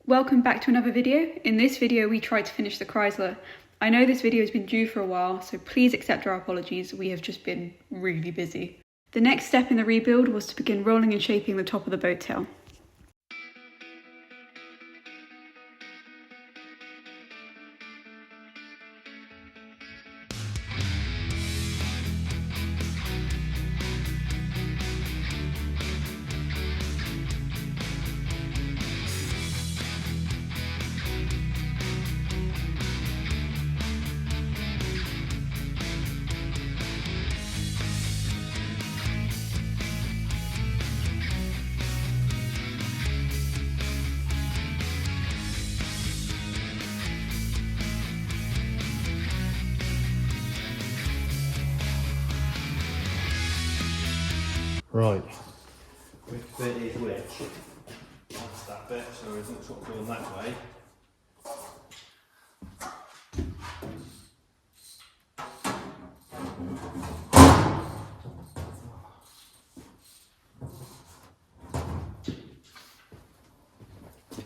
Welcome back to another video. In this video we tried to finish the Chrysler. I know this video has been due for a while, so please accept our apologies, we have just been really busy. The next step in the rebuild was to begin rolling and shaping the top of the boat tail. Right, which bit is which? That's that bit, so it looks what going that way.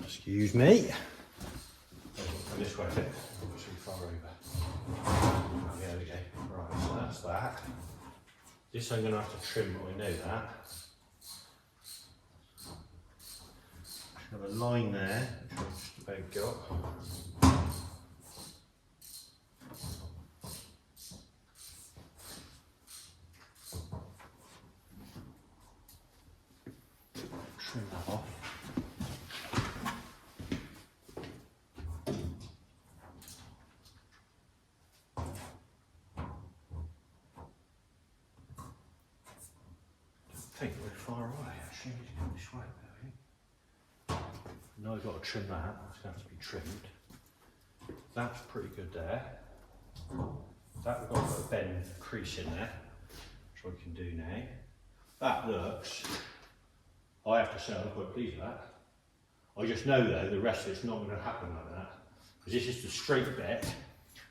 Excuse me. This way, it's too far over. Oh, there we go. Right, so that's that. This I'm going to have to trim, but I know that. I have a line there, which I've just about got. Trim that off. I think we're far away actually, we need to go this way though. Now I've got to trim that, that's going to have to be trimmed. That's pretty good there. That we've got to put a bend crease in there, which I can do now. That looks, I have to say I'm quite pleased with that. I just know though the rest of it's not going to happen like that. Because this is the straight bit,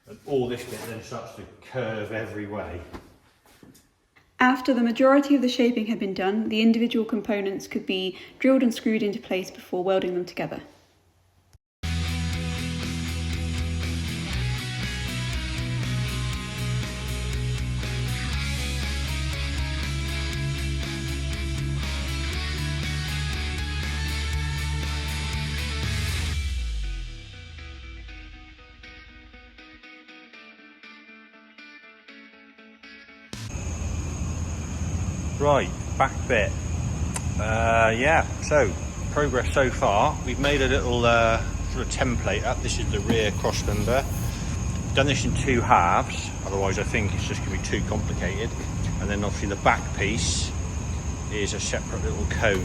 and all this bit then starts to curve every way. After the majority of the shaping had been done, the individual components could be drilled and screwed into place before welding them together. Right, back bit. Yeah, so progress so far. We've made a little sort of template up. This is the rear cross member. Done this in two halves, otherwise I think it's just going to be too complicated. And then obviously the back piece is a separate little cone.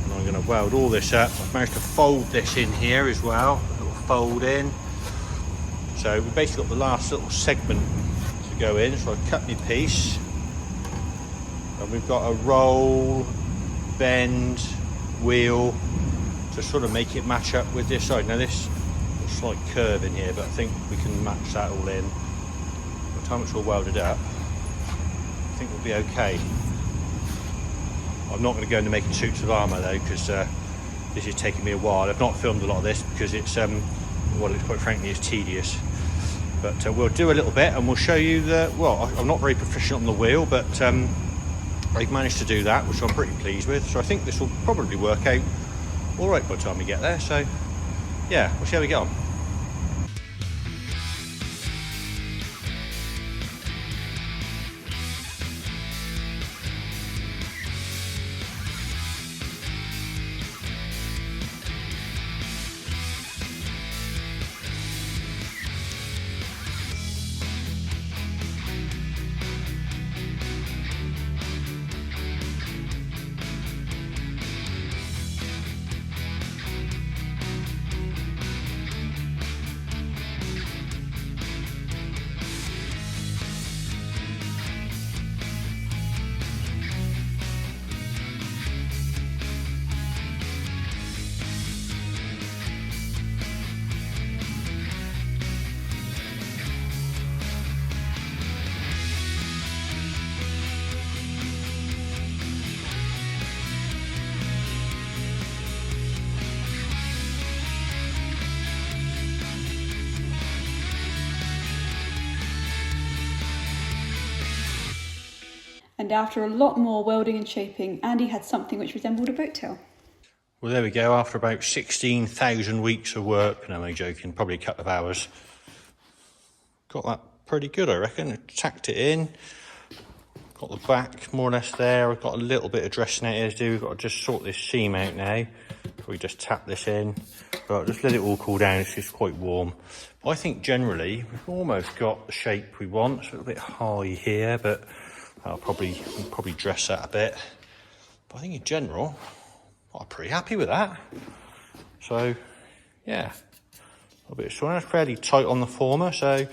And I'm going to weld all this up. I've managed to fold this in here as well, a little fold in. So we've basically got the last little segment to go in. So I've cut my piece. And we've got a roll, bend, wheel to sort of make it match up with this side. Now this got a slight curve in here, but I think we can match that all in. By the time it's all welded up, I think we'll be okay. I'm not going to go into making suits of armour though, because this is taking me a while. I've not filmed a lot of this because it's, well, quite frankly, it's tedious. But we'll do a little bit and we'll show you the, well, I'm not very proficient on the wheel, but I've managed to do that, which I'm pretty pleased with. So I think this will probably work out all right by the time we get there. So yeah, we'll see how we get on. and after a lot more welding and shaping, Andy had something which resembled a boat tail. Well, there we go. After about 16,000 weeks of work, no, I'm only joking, probably a couple of hours, got that pretty good, I reckon. Tacked it in, got the back more or less there. I've got a little bit of dressing out here to do. We've got to just sort this seam out now. We just tap this in, but just let it all cool down. It's just quite warm. But I think generally we've almost got the shape we want. It's a little bit high here, but I'll probably dress that a bit. But I think in general, I'm pretty happy with that. So yeah, a bit of soil. It's fairly tight on the former, so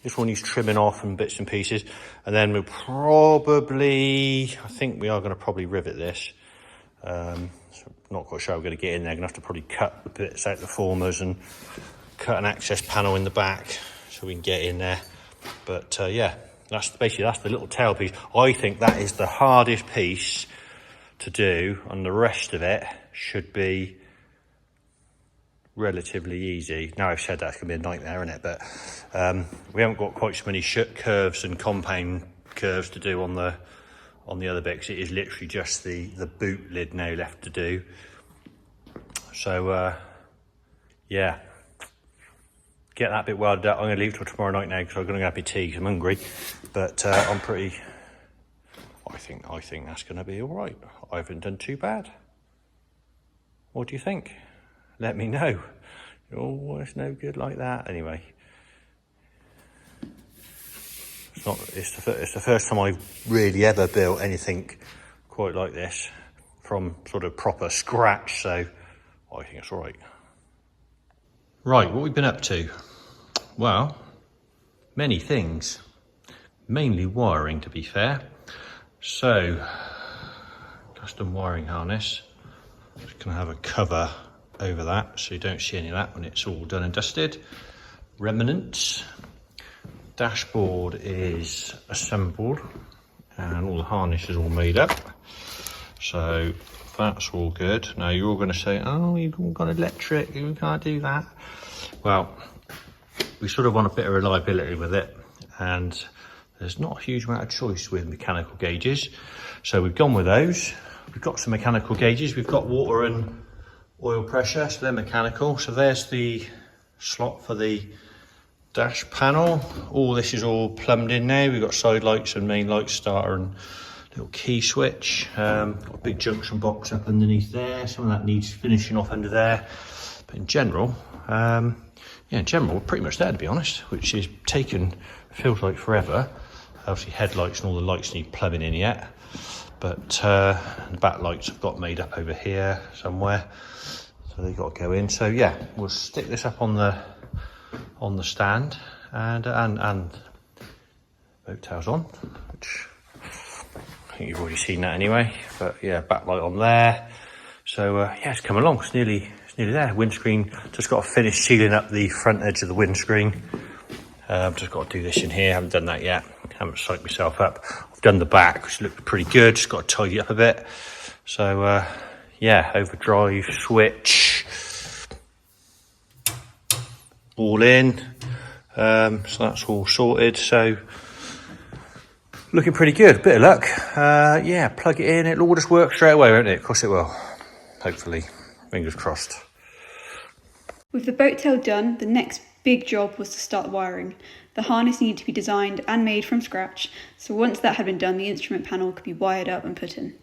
this one needs trimming off and bits and pieces. And then we'll probably, I think we are going to probably rivet this. So not quite sure how we're going to get in there. Going to have to probably cut the bits out the formers and cut an access panel in the back so we can get in there. But yeah, that's the little tail piece. I think that is the hardest piece to do, and the rest of it should be relatively easy. Now I've said that, it's going to be a nightmare, isn't it? But we haven't got quite so many curves and compound curves to do on the other bit, 'cause it is literally just the boot lid now left to do. So yeah, get that bit welded up. I'm going to leave till tomorrow night now because I'm going to have my tea because I'm hungry. But I'm pretty, I think that's going to be all right. I haven't done too bad. What do you think? Let me know. Oh, it's no good like that. Anyway, it's the first time I've really ever built anything quite like this from sort of proper scratch, so I think it's all right. Right, what we've been up to? Well, many things, mainly wiring to be fair. So, custom wiring harness. Just gonna have a cover over that so you don't see any of that when it's all done and dusted. Remnants. Dashboard is assembled and all the harness is all made up. So that's all good. Now you're all going to say, oh, you've got electric, you can't do that. Well, we sort of want a bit of reliability with it, and there's not a huge amount of choice with mechanical gauges. So we've gone with those. We've got some mechanical gauges. We've got water and oil pressure, so they're mechanical. So there's the slot for the dash panel. All this is all plumbed in now. We've got side lights and main light starter and little key switch. Got a big junction box up underneath there. Some of that needs finishing off under there. But in general, yeah, in general, we're pretty much there to be honest, which is taken, feels like forever. Obviously headlights and all the lights need plumbing in yet. But the back lights I've got made up over here somewhere. So they've got to go in. So yeah, we'll stick this up on the stand and boat tails on, which I think you've already seen that anyway. But yeah, backlight on there. So yeah, it's come along. It's nearly there. Windscreen, just got to finish sealing up the front edge of the windscreen. Just got to do this in here. Haven't done that yet. Haven't psyched myself up. I've done the back, which looked pretty good. Just got to tidy up a bit. So yeah, overdrive switch all in. So that's all sorted. So looking pretty good. Bit of luck. Yeah, plug it in. It'll all just work straight away, won't it? Of course it will. Hopefully. Fingers crossed. With the boat tail done, the next big job was to start the wiring. The harness needed to be designed and made from scratch, so once that had been done, the instrument panel could be wired up and put in.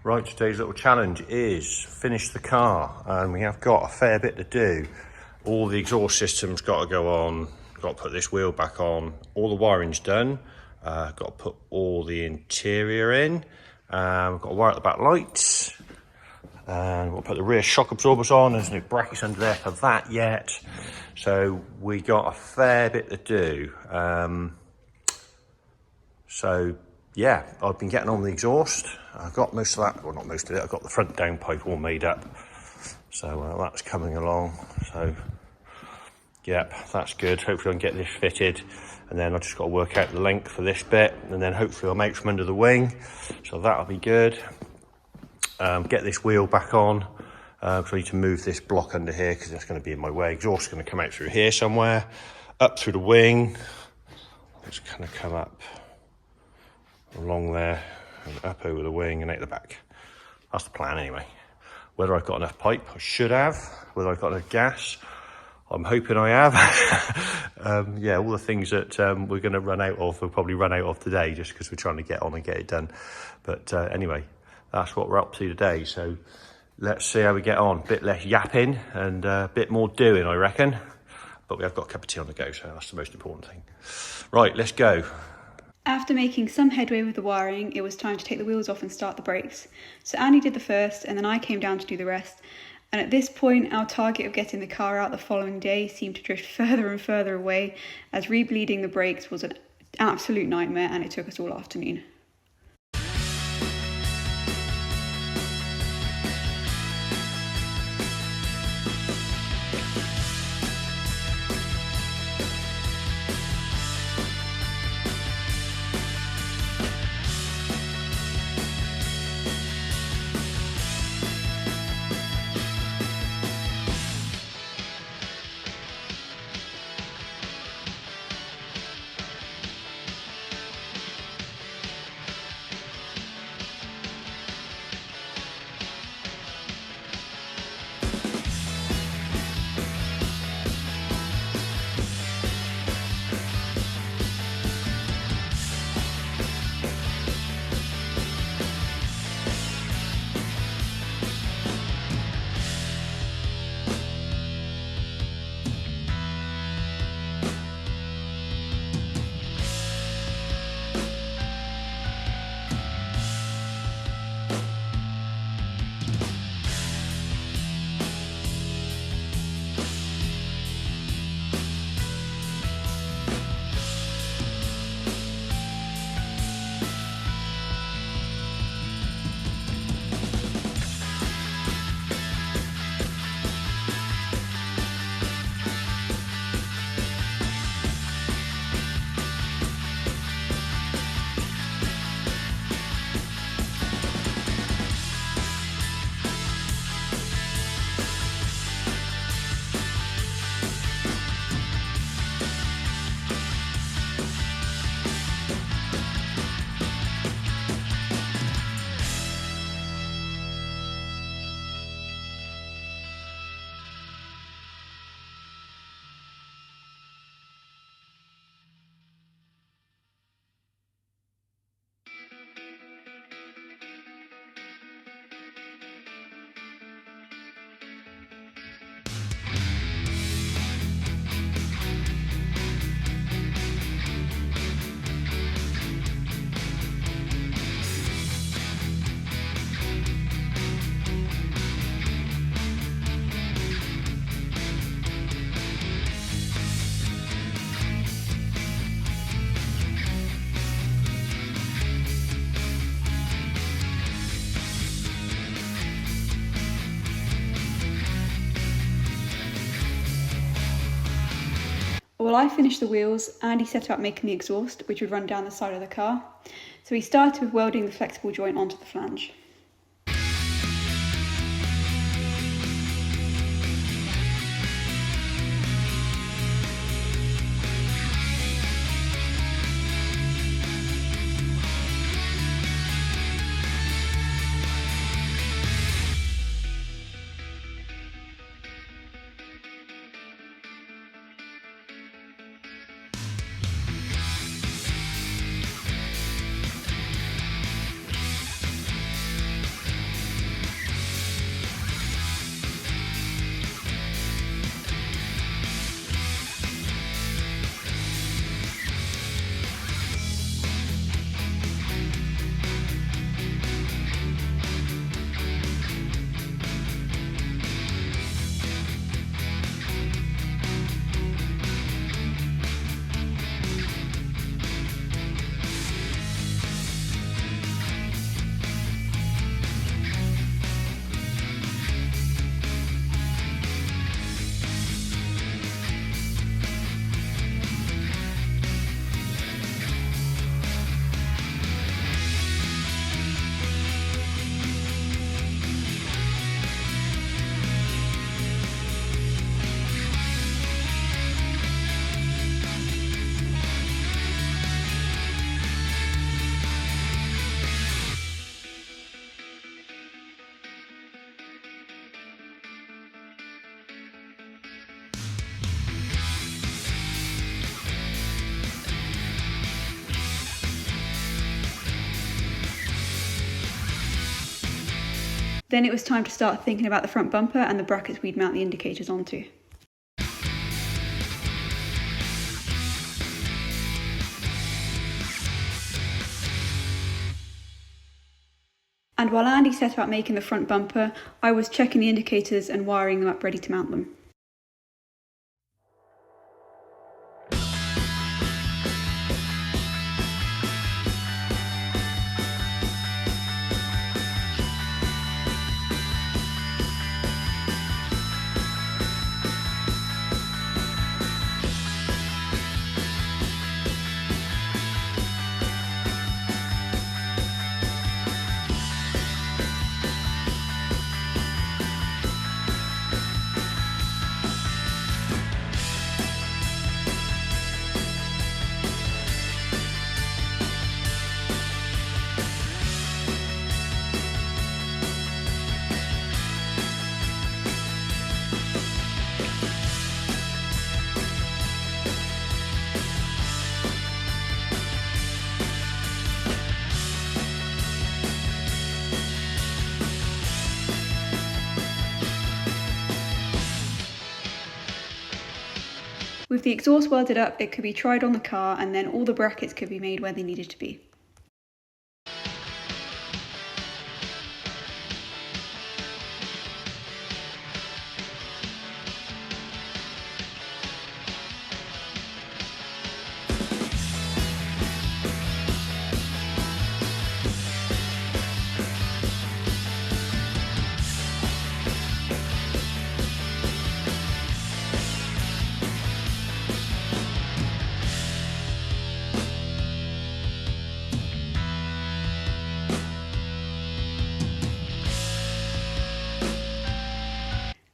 Right, today's little challenge is finish the car, and we have got a fair bit to do. All the exhaust systems got to go on, got to put this wheel back on, all the wiring's done, got to put all the interior in, we've got to wire up the back lights, and we'll put the rear shock absorbers on. There's no brackets under there for that yet, so we got a fair bit to do. So yeah, I've been getting on the exhaust. I've got most of that, well not most of it, I've got the front downpipe all made up. So that's coming along. So yep, that's good. Hopefully I can get this fitted, and then I've just got to work out the length for this bit, and then hopefully I'll mount from under the wing. So that'll be good. Get this wheel back on, because I need to move this block under here because it's going to be in my way. Exhaust is going to come out through here somewhere, up through the wing. It's going to come up along there and up over the wing and out the back. That's the plan anyway. Whether I've got enough pipe, I should have. Whether I've got enough gas, I'm hoping I have. Yeah, all the things that we're going to run out of, we'll probably run out of today just because we're trying to get on and get it done. But anyway, that's what we're up to today. So let's see how we get on. Bit less yapping and a bit more doing, I reckon. But we have got a cup of tea on the go, so that's the most important thing. Right, let's go. After making some headway with the wiring, it was time to take the wheels off and start the brakes. So Andy did the first, and then I came down to do the rest. And at this point, our target of getting the car out the following day seemed to drift further and further away, as rebleeding the brakes was an absolute nightmare, and it took us all afternoon. While I finished the wheels, Andy set about making the exhaust, which would run down the side of the car. So he started with welding the flexible joint onto the flange. Then it was time to start thinking about the front bumper and the brackets we'd mount the indicators onto. And while Andy set about making the front bumper, I was checking the indicators and wiring them up ready to mount them. With the exhaust welded up, it could be tried on the car and then all the brackets could be made where they needed to be.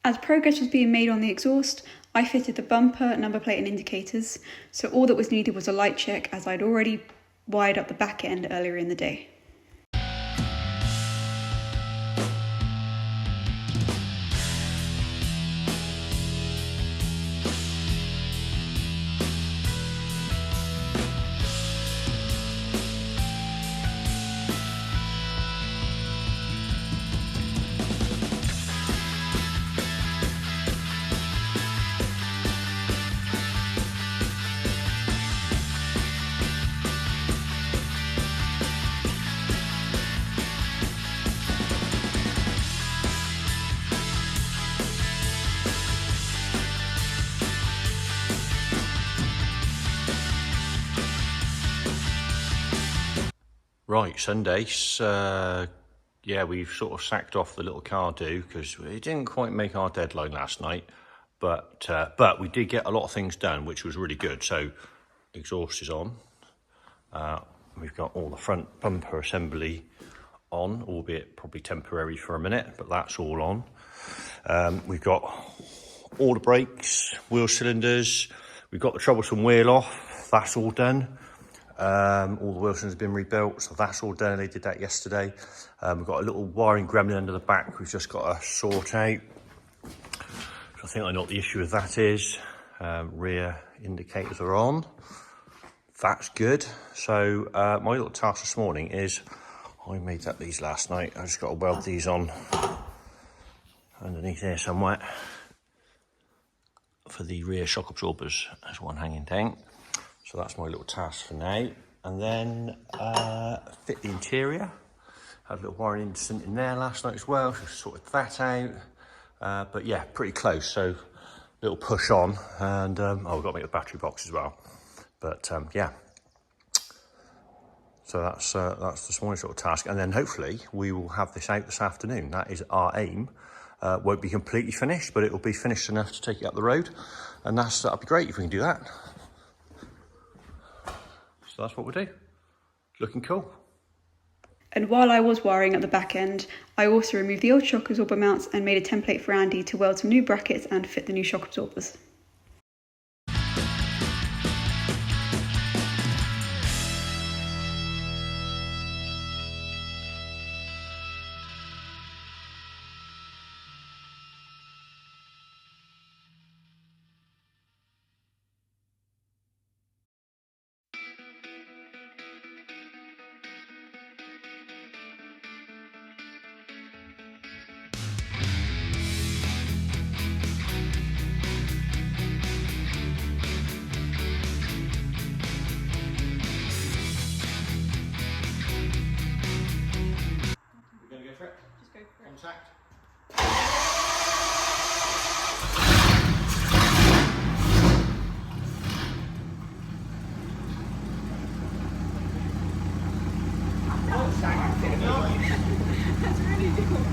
As progress was being made on the exhaust, I fitted the bumper, number plate and indicators, so all that was needed was a light check as I'd already wired up the back end earlier in the day. Right, Sunday. Yeah, we've sort of sacked off the little car do because it didn't quite make our deadline last night, but we did get a lot of things done, which was really good. So, exhaust is on. We've got all the front bumper assembly on, albeit probably temporary for a minute, but that's all on. We've got all the brakes, wheel cylinders. We've got the troublesome wheel off. That's all done. All the wheel cylinders have been rebuilt, so that's all done. They did that yesterday. We've got a little wiring gremlin under the back we've just got to sort out. So I think I know what the issue with that is. Rear indicators are on. That's good. So my little task this morning is, I made up these last night. I just got to weld these on underneath here somewhere for the rear shock absorbers. There's one hanging down. So that's my little task for now. And then fit the interior. Had a little wiring incident in there last night as well, so sorted that out. But yeah, pretty close. So little push on, and oh, we've got to make the battery box as well. But yeah. So that's this morning's little task, and then hopefully we will have this out this afternoon. That is our aim. Won't be completely finished, but it will be finished enough to take it up the road, and that'll be great if we can do that. So that's what we'll do. Looking cool. And while I was wiring at the back end, I also removed the old shock absorber mounts and made a template for Andy to weld some new brackets and fit the new shock absorbers. Just go for it. Contact. That's really difficult.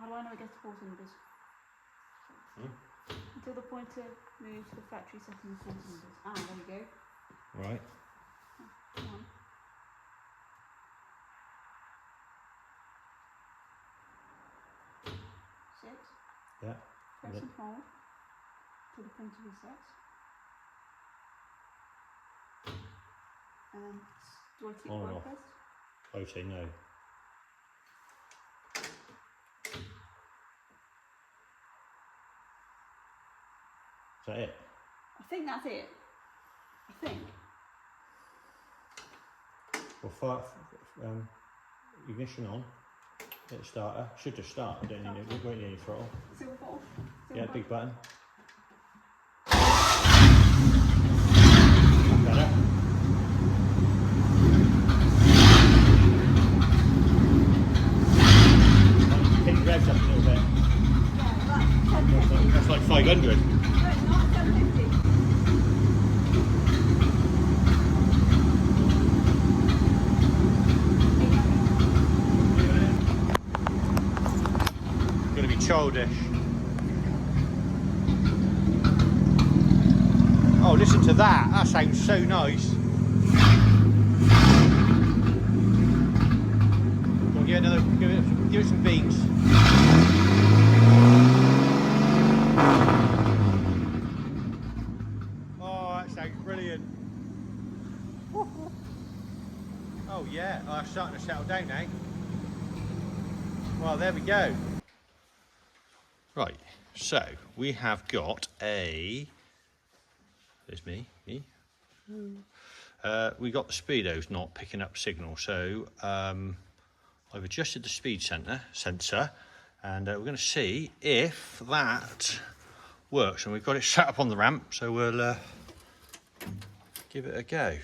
How do I know it gets to 4 cylinders? Until the pointer moves to the factory setting of 4 cylinders. Ah, there we go. Right. Come on. Six. Yeah. Press and hold till the pointer resets. And then, do I keep On and one off. pressed? I would say no. Is that it? I think that's it. I think. Well, fire, ignition on. Hit the starter. Should just start. I don't need it. Won't need any throttle. Silver ball. Yeah, big button. Better. Pick the revs up a little bit. Yeah, That's like 500. no, it's not 750. Gonna be childish. Oh, listen to that. That sounds so nice. We'll give it another. Give it some beats. Oh, that sounds brilliant. Oh yeah, oh, it's starting to settle down now. Well, there we go. Right, so we have got a. There's me. We got the speedo's not picking up signal, so I've adjusted the speed sensor, and we're going to see if that works. And we've got it set up on the ramp, so we'll give it a go.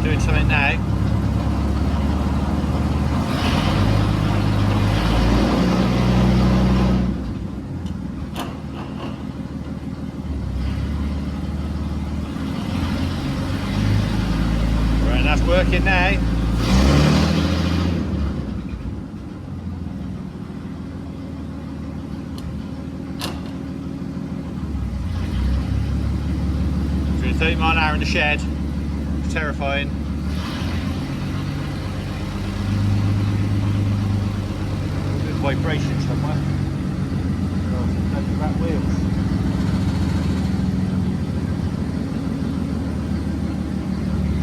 Doing something now. that's working now. Doing 30 mile an hour in the shed. It's terrifying. A bit of vibration somewhere. Oh, back wheels.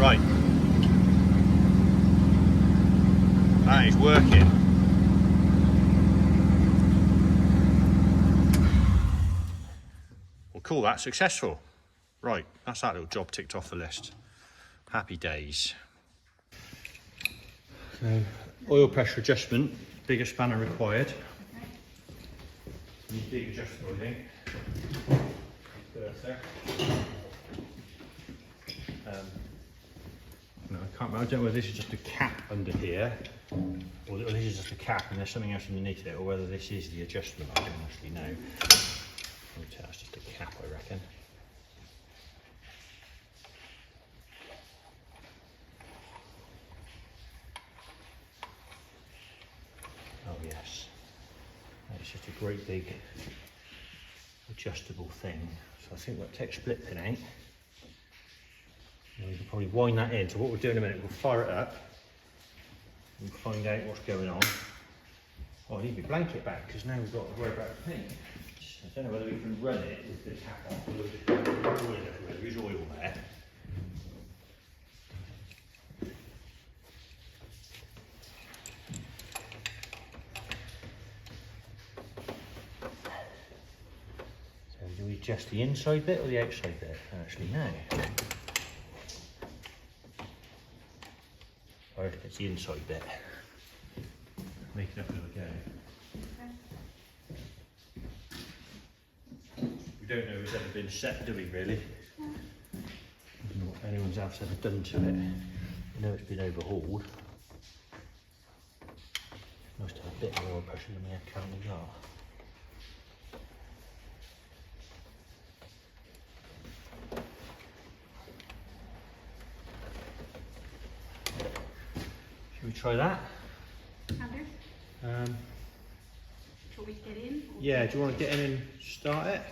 Right. That is working. Well, cool, that's successful. Right, that's that little job ticked off the list. Happy days. So, oil pressure adjustment, bigger spanner required. Need big adjustable, I think. No, I can't remember. I don't know whether this is just a cap under here, or this is just a cap and there's something else underneath it, or whether this is the adjustment. I don't actually know. That's just a cap, I reckon. Oh yes, it's just a great big adjustable thing. So I think we'll take split pin out. And we can probably wind that in. So what we'll do in a minute, we'll fire it up and find out what's going on. Oh, I need my blanket back because now we've got to worry about the paint. I don't know whether we can run it with the cap off or we'll just oil it everywhere. There is oil there. So do we adjust the inside bit or the outside bit? Actually, no. I reckon it's the inside bit. Make it up as we go. We don't know if it's ever been set, do we, really? I don't know what anyone's else ever done to it. We know it's been overhauled. Nice to have a bit more oil pressure than we have currently got. Should we try that? Shall we get in? Yeah, do you want to get in and start it?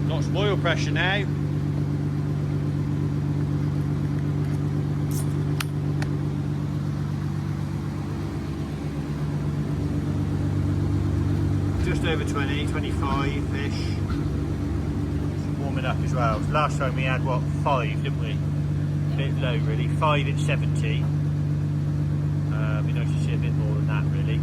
Lots of oil pressure now. Just over 20, 25-ish. Warming up as well. Last time we had, what, 5, didn't we? A bit low, really. 5 at 70. Be nice to see a bit more than that, really.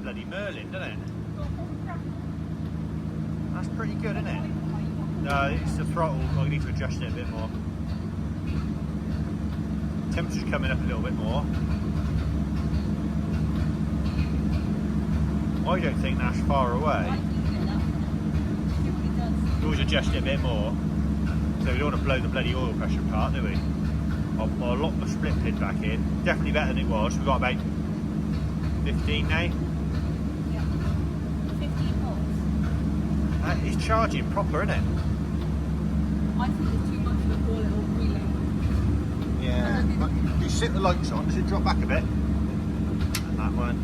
Bloody Merlin, doesn't it? That's pretty good, isn't it? No, it's the throttle. I need to adjust it a bit more. Temperature's coming up a little bit more. I don't think that's far away. We always adjust it a bit more. So we don't want to blow the bloody oil pressure apart, do we? I'll lock the split pin back in. Definitely better than it was. We've got about 15 now. It's charging proper, isn't it? I think it's too much for a little relay. Yeah. You sit the lights on, does it drop back a bit? And that one.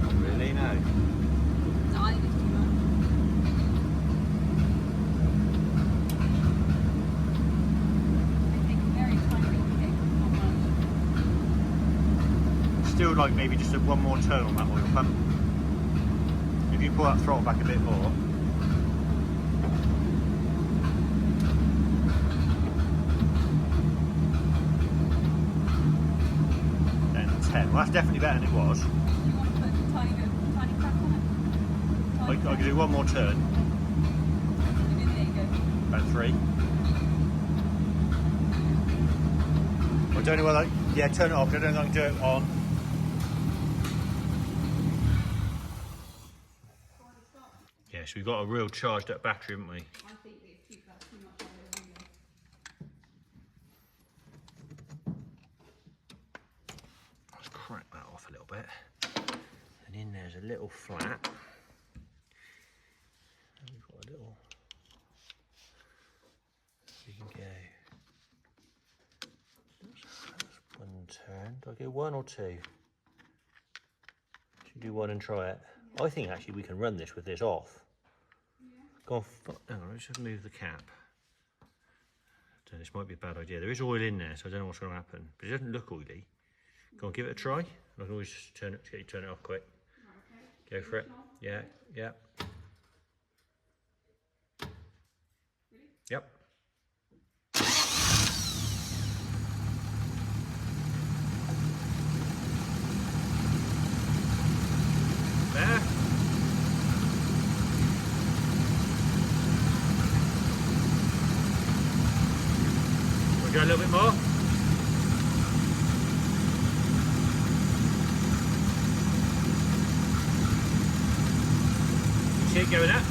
Not really, no. No, I think it's too much. I take a very tiny little kick, not much. Still like maybe just one more turn on that oil pump. If you pull that throttle back a bit more. 10. Well, that's definitely better than it was. You want to put a tiny crack on it? I can do one more turn. There you go. About 3. I don't know whether, yeah, turn it off. I don't know if I can do it on. Yeah, so we've got a real charged up battery, haven't we? I think it's too much anyway. Let's crack that off a little bit. And in there's a little flap. And we've got a little, we can go. That's one turn. Do I go 1 or 2? Should you do 1 and try it? I think actually we can run this with this off. Go on, hang on, let's just move the cap. This might be a bad idea. There is oil in there, so I don't know what's going to happen. But it doesn't look oily. Go on, give it a try. I can always just turn it, get you to turn it off quick. Okay. Go for it. Yeah, yeah. Ready? Yep. There. We'll go a little bit more. You see it going up?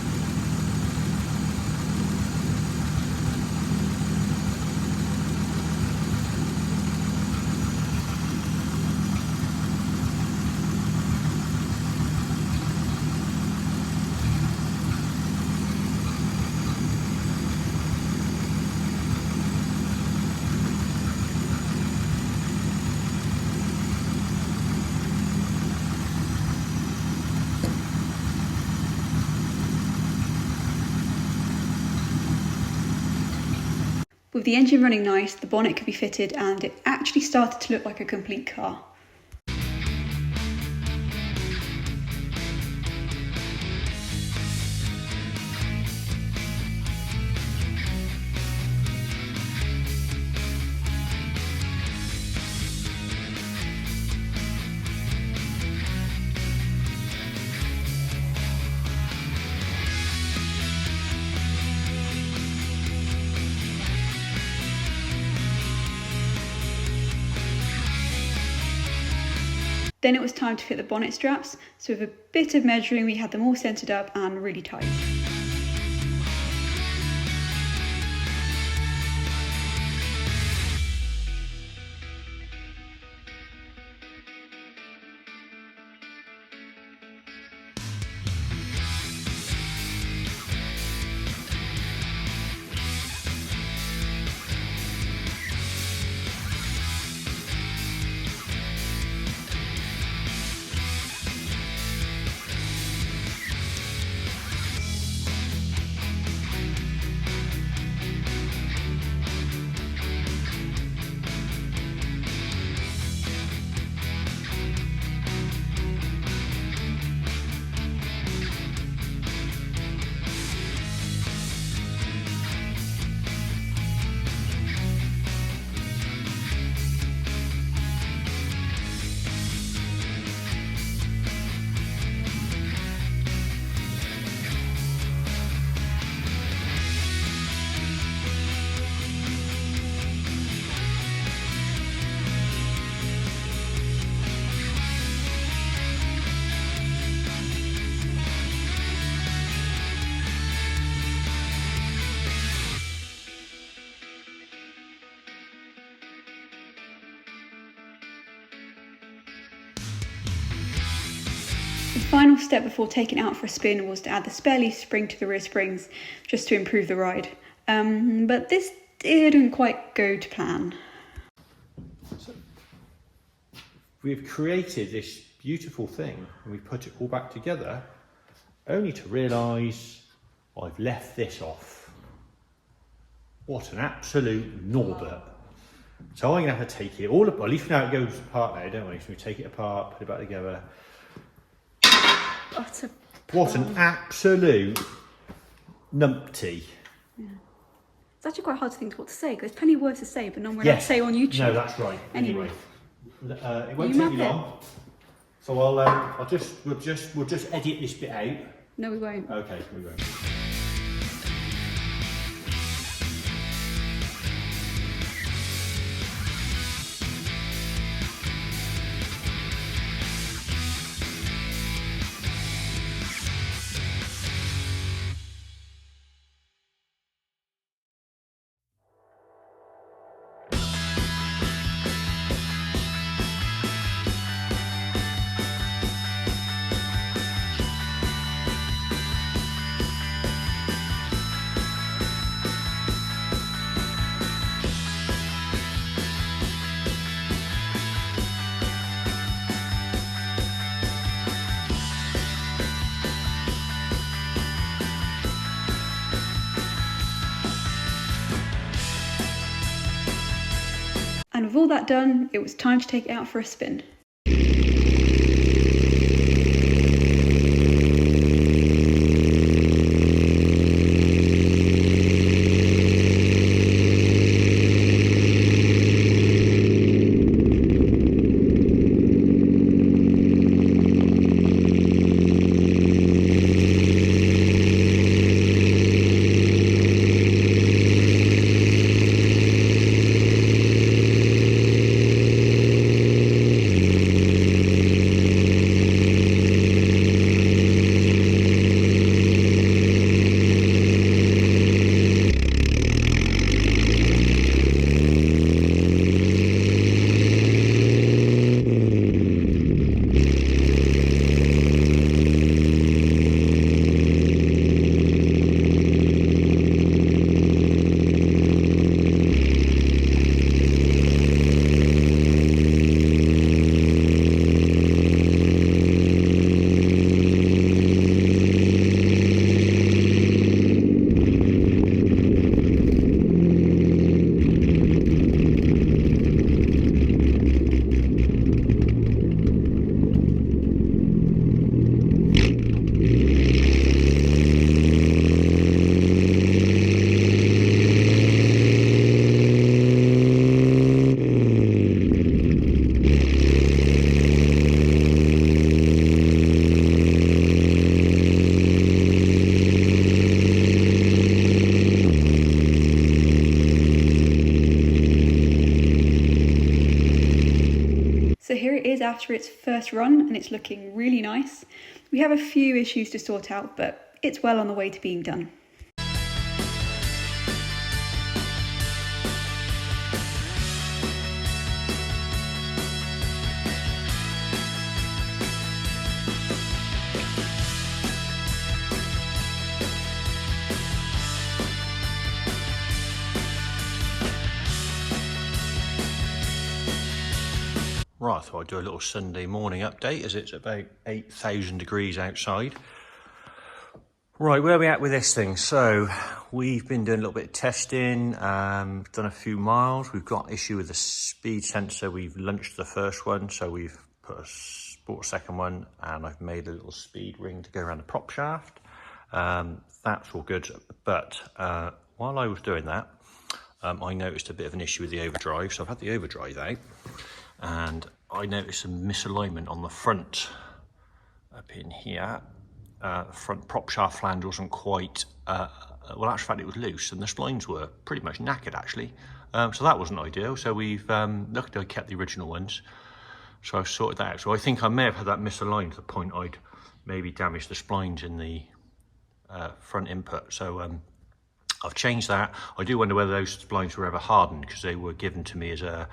With the engine running nice, the bonnet could be fitted and it actually started to look like a complete car. Then it was time to fit the bonnet straps, so with a bit of measuring we had them all centred up and really tight. The final step before taking it out for a spin was to add the spare leaf spring to the rear springs, just to improve the ride. But this didn't quite go to plan. So, we've created this beautiful thing and we put it all back together, only to realise I've left this off. What an absolute norbert. So I'm going to have to take it all apart. At least now it goes apart now, don't we? So we take it apart, put it back together. What an absolute numpty. Yeah. It's actually quite hard to think what to say, because there's plenty of words to say, but none we're allowed to say on YouTube. No, that's right. Anyway. It won't take me long. So we'll just edit this bit out. No, we won't. Okay, we won't. And with all that done, it was time to take it out for a spin. So here it is after its first run, and it's looking really nice. We have a few issues to sort out, but it's well on the way to being done. Right, so I'll do a little Sunday morning update as it's about 8,000 degrees outside. Right, where are we at with this thing? So we've been doing a little bit of testing, done a few miles. We've got issue with the speed sensor. We've launched the first one, so we've bought a second one, and I've made a little speed ring to go around the prop shaft. That's all good, but while I was doing that, I noticed a bit of an issue with the overdrive. So I've had the overdrive out, and I noticed some misalignment on the front up in here. The front prop shaft flange wasn't quite, well, actually, fact, it was loose, and the splines were pretty much knackered, actually. So that wasn't ideal. So we've, luckily I kept the original ones, so I've sorted that out. So I think I may have had that misaligned to the point I'd maybe damaged the splines in the front input. So I've changed that. I do wonder whether those splines were ever hardened, because they were given to me as a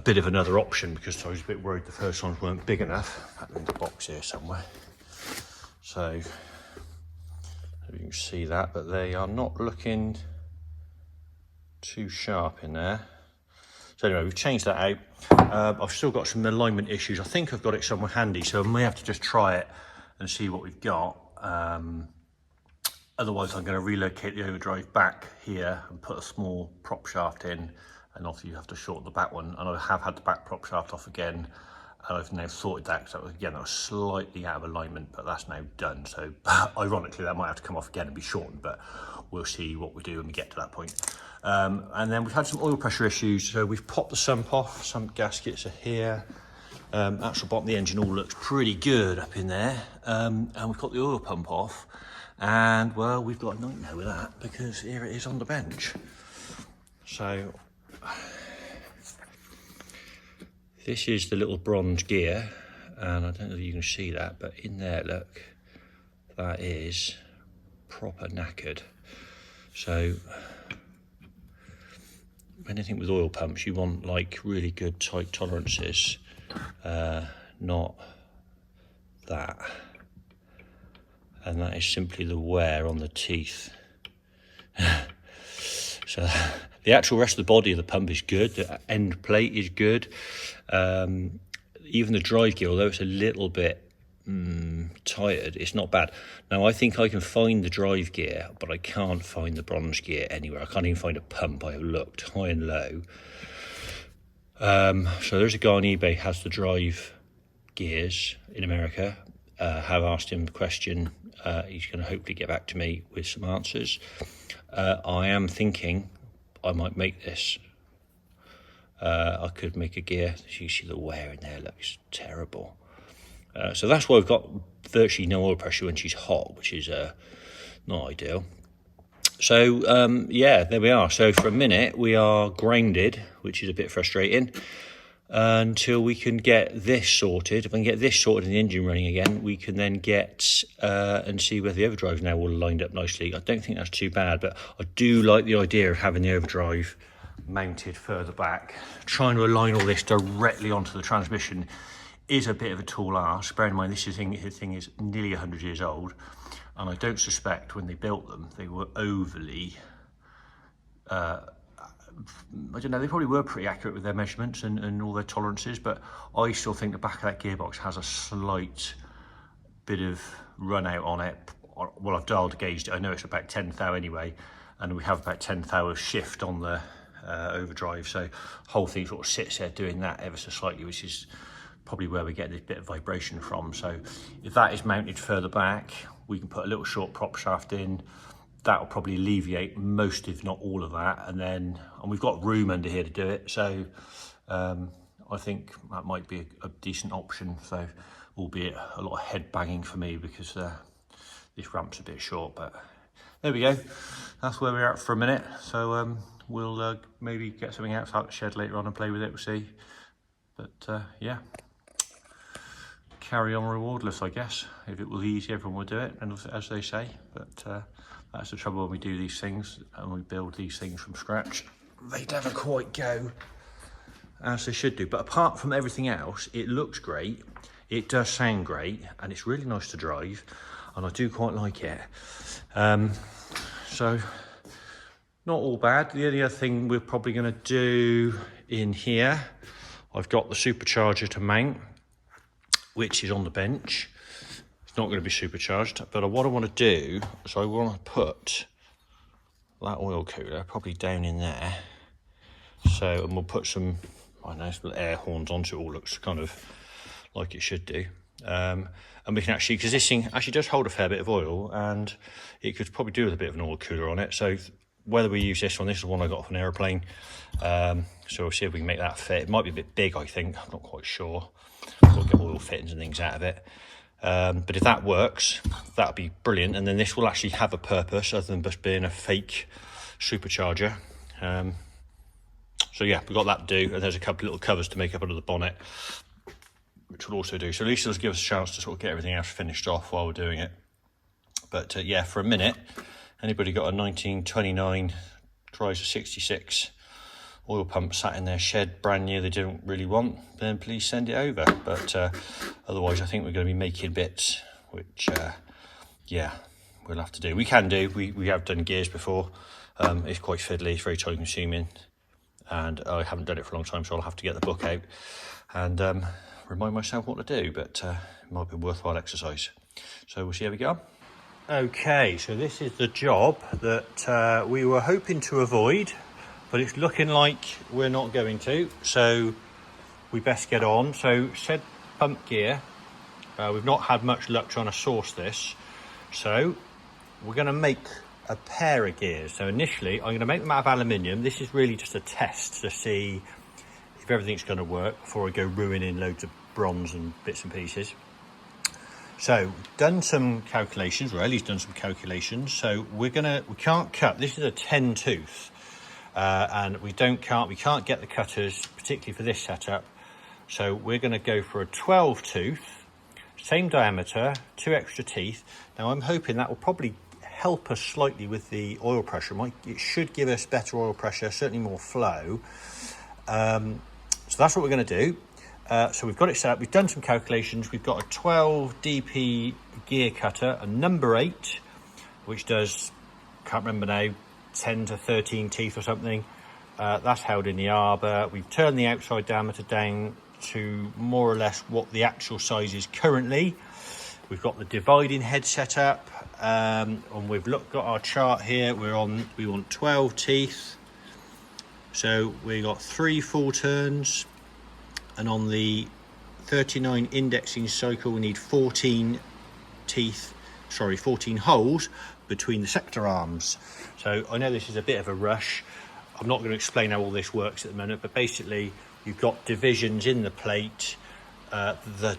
bit of another option, because I was a bit worried the first ones weren't big enough. In the box here somewhere. So you can see that, but they are not looking too sharp in there. So anyway, we've changed that out. I've still got some alignment issues. I think I've got it somewhere handy, so I may have to just try it and see what we've got. Otherwise, I'm going to relocate the overdrive back here and put a small prop shaft in, and obviously you have to shorten the back one. And I have had the back prop shaft off again, and I've now sorted that, because again that was slightly out of alignment, but that's now done. So ironically that might have to come off again and be shortened, but we'll see what we do when we get to that point. And then we've had some oil pressure issues, so we've popped the sump off. Sump gaskets are here. Actual bottom of the engine all looks pretty good up in there, and we've got the oil pump off, and well, we've got a nightmare with that because here it is on the bench. So this is the little bronze gear, and I don't know if you can see that, but in there, look, that is proper knackered. So anything with oil pumps, you want like really good tight tolerances, not that. And that is simply the wear on the teeth. So the actual rest of the body of the pump is good, the end plate is good. Even the drive gear, although it's a little bit tired, it's not bad. Now I think I can find the drive gear, but I can't find the bronze gear anywhere. I can't even find a pump. I have looked high and low. So there's a guy on eBay who has the drive gears in America. Have asked him the question. He's going to hopefully get back to me with some answers. I am thinking I might make this. I could make a gear. You see the wear in there, looks terrible. So that's why we've got virtually no oil pressure when she's hot, which is not ideal. So yeah, there we are. So for a minute we are grounded, which is a bit frustrating, until we can get this sorted. If I can get this sorted and the engine running again, we can then get and see whether the overdrive now all lined up nicely. I don't think that's too bad, but I do like the idea of having the overdrive mounted further back. Trying to align all this directly onto the transmission is a bit of a tall ask. Bear in mind this thing is nearly 100 years old, and I don't suspect when they built them they were overly I don't know, they probably were pretty accurate with their measurements and all their tolerances, but I still think the back of that gearbox has a slight bit of run out on it. Well, I've dialed gauged it, I know it's about 10 thou anyway, and we have about 10 thou of shift on the overdrive, so the whole thing sort of sits there doing that ever so slightly, which is probably where we get this bit of vibration from. So if that is mounted further back, we can put a little short prop shaft in. That will probably alleviate most, if not all of that, and we've got room under here to do it, so I think that might be a decent option. So albeit a lot of head banging for me because this ramp's a bit short, but there we go. That's where we're at for a minute. So we'll maybe get something outside the shed later on and play with it, we'll see. But yeah, carry on rewardless, I guess. If it was easy, everyone would do it, and as they say, but that's the trouble when we do these things and we build these things from scratch. They never quite go as they should do. But apart from everything else, it looks great. It does sound great, and it's really nice to drive, and I do quite like it. So not all bad. The only other thing we're probably going to do in here, I've got the supercharger to mount, which is on the bench. Not going to be supercharged, but what I want to do is I want to put that oil cooler probably down in there. So, and we'll put some, I don't know, some air horns onto it. All looks kind of like it should do. And we can actually, because this thing actually does hold a fair bit of oil, and it could probably do with a bit of an oil cooler on it. So whether we use this one, this is one I got off an aeroplane. So we'll see if we can make that fit. It might be a bit big, I think. I'm not quite sure. We'll get oil fittings and things out of it. But if that works, that'd be brilliant, and then this will actually have a purpose other than just being a fake supercharger. So yeah, we've got that to do, and there's a couple of little covers to make up under the bonnet, which will also do. So at least it'll give us a chance to sort of get everything else finished off while we're doing it. But yeah, for a minute, anybody got a 1929 Chrysler 66 oil pump sat in their shed brand new they don't really want, then please send it over. But otherwise I think we're going to be making bits, which yeah, we'll have to do. We have done gears before. It's quite fiddly, it's very time consuming, and I haven't done it for a long time, so I'll have to get the book out and remind myself what to do, but it might be a worthwhile exercise. So we'll see how we go. Okay, so this is the job that we were hoping to avoid, but it's looking like we're not going to, so we best get on. So pump gear. We've not had much luck trying to source this, so we're going to make a pair of gears. So initially I'm going to make them out of aluminium. This is really just a test to see if everything's going to work before I go ruining loads of bronze and bits and pieces. So done some calculations, or Ellie's done some calculations. So we can't cut. This is a 10 tooth, and we can't get the cutters, particularly for this setup. So we're going to go for a 12 tooth, same diameter, 2 extra teeth. Now I'm hoping that will probably help us slightly with the oil pressure. It should give us better oil pressure, certainly more flow. So that's what we're going to do. So we've got it set up, we've done some calculations, we've got a 12 DP gear cutter, a number 8, which does, can't remember now, 10 to 13 teeth or something. That's held in the arbor. We've turned the outside diameter down to more or less what the actual size is currently. We've got the dividing head set up, and we've got our chart here. We want 12 teeth, so we got 3 full turns. And on the 39 indexing cycle, we need 14 holes between the sector arms. So I know this is a bit of a rush. I'm not going to explain how all this works at the minute, but basically you've got divisions in the plate. The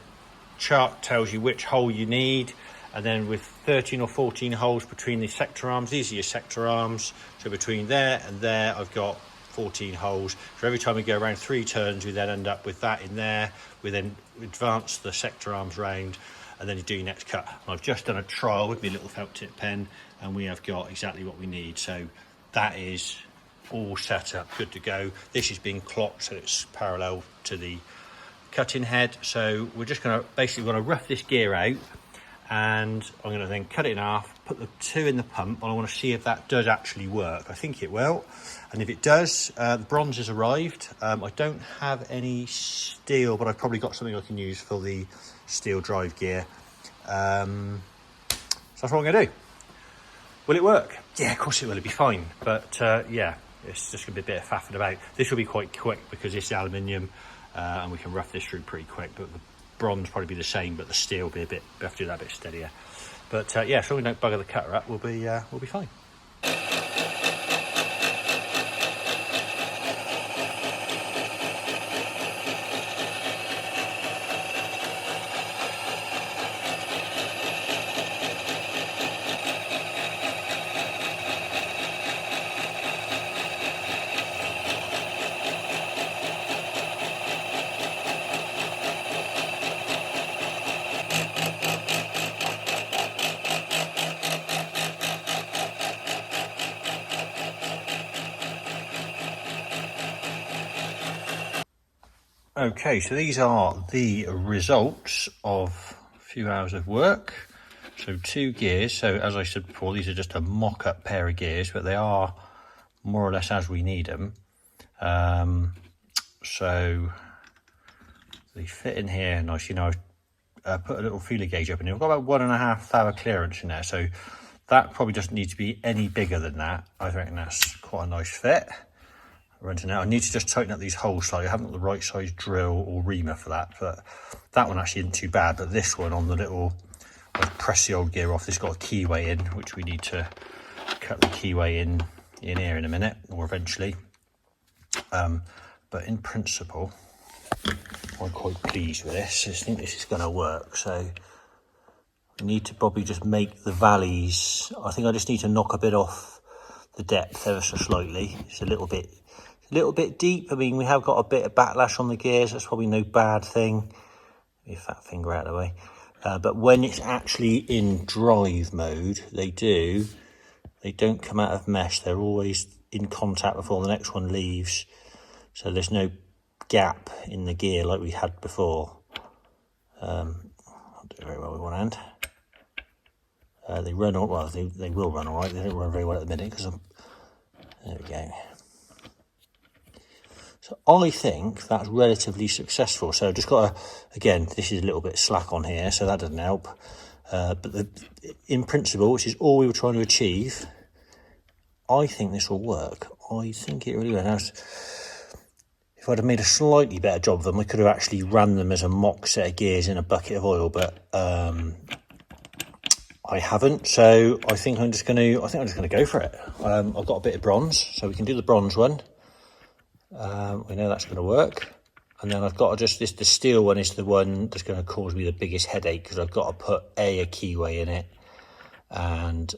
chart tells you which hole you need. And then with 13 or 14 holes between the sector arms, these are your sector arms. So between there and there, I've got 14 holes. So every time we go around 3 turns, we then end up with that in there. We then advance the sector arms round, and then you do your next cut. And I've just done a trial with my little felt tip pen, and we have got exactly what we need. So that is all set up, good to go. This is being clocked, so it's parallel to the cutting head. So we're just going to basically rough this gear out, and I'm going to then cut it in half, put the 2 in the pump, and I want to see if that does actually work. I think it will, and if it does, the bronze has arrived. I don't have any steel, but I've probably got something I can use for the steel drive gear. So that's what I'm going to do. Will it work? Yeah, of course it will. It'll be fine, but yeah, it's just going to be a bit of faffing about. This will be quite quick because it's aluminium, and we can rough this through pretty quick, but the bronze probably be the same, but the steel will be we have to do that a bit steadier. But yeah, so we don't bugger the cutter up, we'll be fine. Okay, so these are the results of a few hours of work. So 2 gears. So as I said before, these are just a mock-up pair of gears, but they are more or less as we need them. So they fit in here nicely. Now I've put a little feeler gauge up in here. We've got about 1.5 thou clearance in there, so that probably doesn't need to be any bigger than that. I reckon that's quite a nice fit. Renting out. I need to just tighten up these holes slightly. I haven't got the right size drill or reamer for that, but that one actually isn't too bad. But this one on the little, I've pressed the old gear off. This got a keyway in, which we need to cut the keyway in here in a minute, or eventually. But in principle, I'm quite pleased with this. I think this is going to work. So I need to probably just make the valleys. I think I just need to knock a bit off the depth ever so slightly. It's a little bit deep. I mean, we have got a bit of backlash on the gears. That's probably no bad thing. Get your fat finger out of the way. But when it's actually in drive mode, they don't come out of mesh. They're always in contact before the next one leaves. So there's no gap in the gear like we had before. I'll do it very well with one hand. They run all well. They will run all right. They don't run very well at the minute because there we go. So I think that's relatively successful. So just got to, again, this is a little bit slack on here, so that doesn't help. But in principle, which is all we were trying to achieve, I think this will work. I think it really will. Now, if I'd have made a slightly better job of them, I could have actually ran them as a mock set of gears in a bucket of oil, but I haven't. So I think I'm just going to go for it. I've got a bit of bronze, so we can do the bronze one. We know that's going to work. And then I've got to just, the steel one is the one that's going to cause me the biggest headache, because I've got to put a keyway in it, and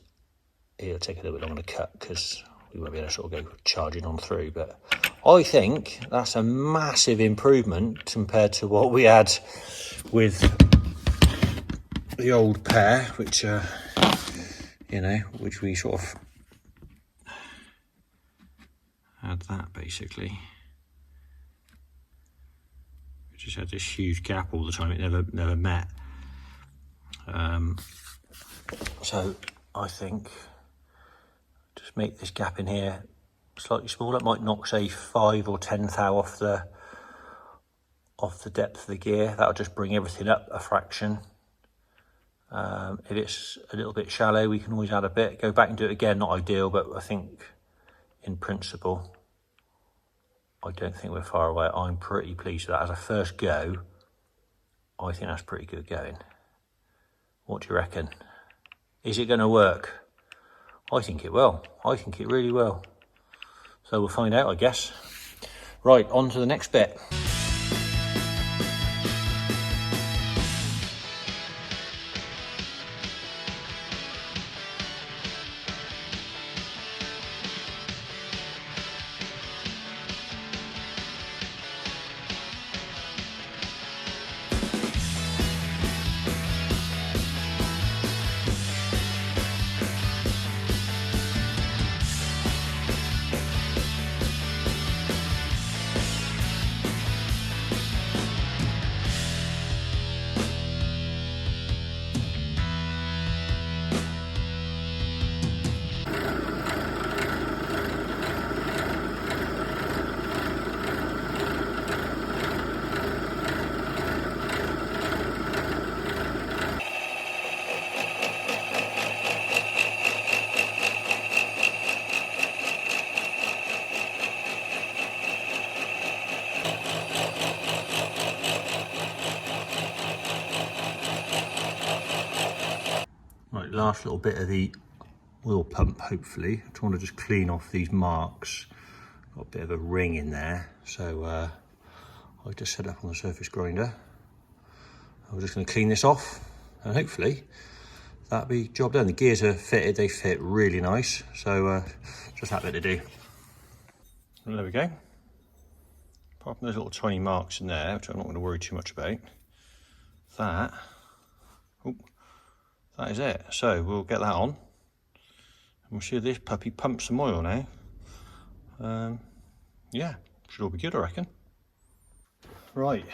it'll take a little bit longer to cut because we won't be able to sort of go charging on through. But I think that's a massive improvement compared to what we had with the old pair, which which we sort of had that basically. We just had this huge gap all the time. It never met. So I think just make this gap in here slightly smaller. It might knock, say, 5 or 10 thou off the depth of the gear. That'll just bring everything up a fraction. If it's a little bit shallow, we can always add a bit, go back and do it again. Not ideal, but I think in principle, I don't think we're far away. I'm pretty pleased with that. As a first go, I think that's pretty good going. What do you reckon? Is it going to work? I think it will. I think it really will. So we'll find out, I guess. Right, on to the next bit. Right, last little bit of the oil pump, hopefully. I want to just clean off these marks. Got a bit of a ring in there, so I just set up on the surface grinder. I'm just going to clean this off, and hopefully that'll be job done. The gears are fitted, they fit really nice, so just that bit to do. And there we go. Apart from those little tiny marks in there, which I'm not going to worry too much about, that is it. So we'll get that on, and we'll see if this puppy pumps some oil now. Yeah, should all be good, I reckon. Right,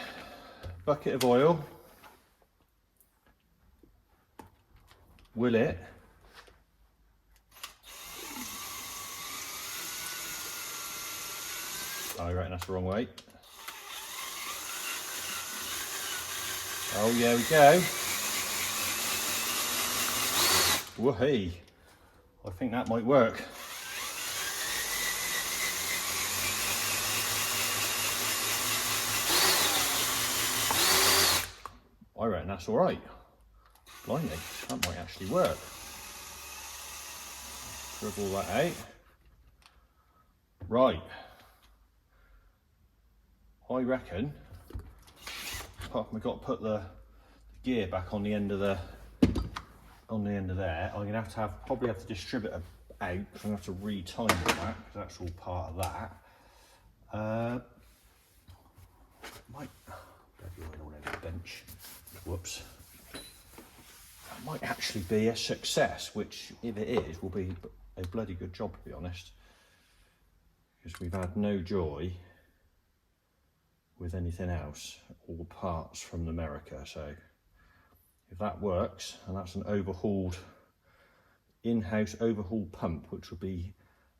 bucket of oil. Will it? Oh, I reckon that's the wrong way. Oh, yeah, we go. Woohoo! I think that might work. I reckon that's all right. Blimey, that might actually work. Dribble that out. Right. I reckon, apart from we've got to put the gear back on the end of there, I'm gonna probably have to distribute it out, because I'm gonna have to retime that, because that's all part of that. Might all over the bench. Whoops. That might actually be a success, which, if it is, will be a bloody good job, to be honest, because we've had no joy with anything else, all parts from America. So if that works, and that's an overhauled, in-house overhaul pump, which will be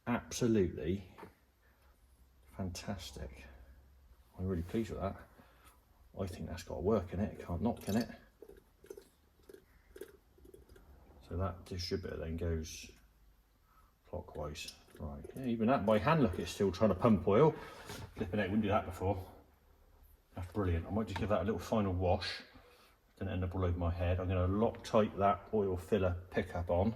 absolutely fantastic. I'm really pleased with that. I think that's got to work in it. It can't knock, can it? So that distributor then goes clockwise. Right, yeah, even that by hand, look, it's still trying to pump oil. Flipping out, wouldn't do that before. That's brilliant. I might just give that a little final wash. Didn't end up all over my head. I'm going to Loctite that oil filler pickup on.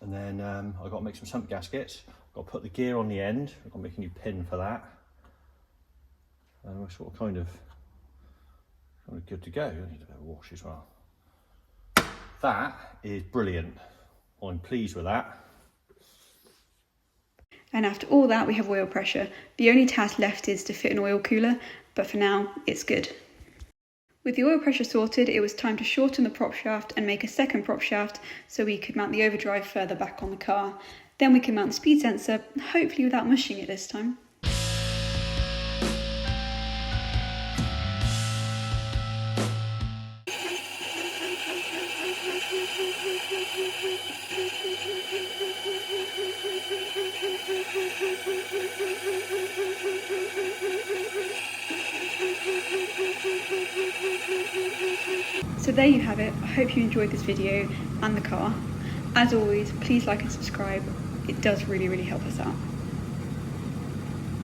And then I've got to make some sump gaskets. I've got to put the gear on the end. I've got to make a new pin for that. And we're sort of kind of good to go. I need a bit of wash as well. That is brilliant. I'm pleased with that. And after all that, we have oil pressure. The only task left is to fit an oil cooler, but for now, it's good. With the oil pressure sorted, it was time to shorten the prop shaft and make a second prop shaft so we could mount the overdrive further back on the car. Then we can mount the speed sensor, hopefully without mushing it this time. So there you have it. I hope you enjoyed this video and the car. As always, please like and subscribe. It does really help us out.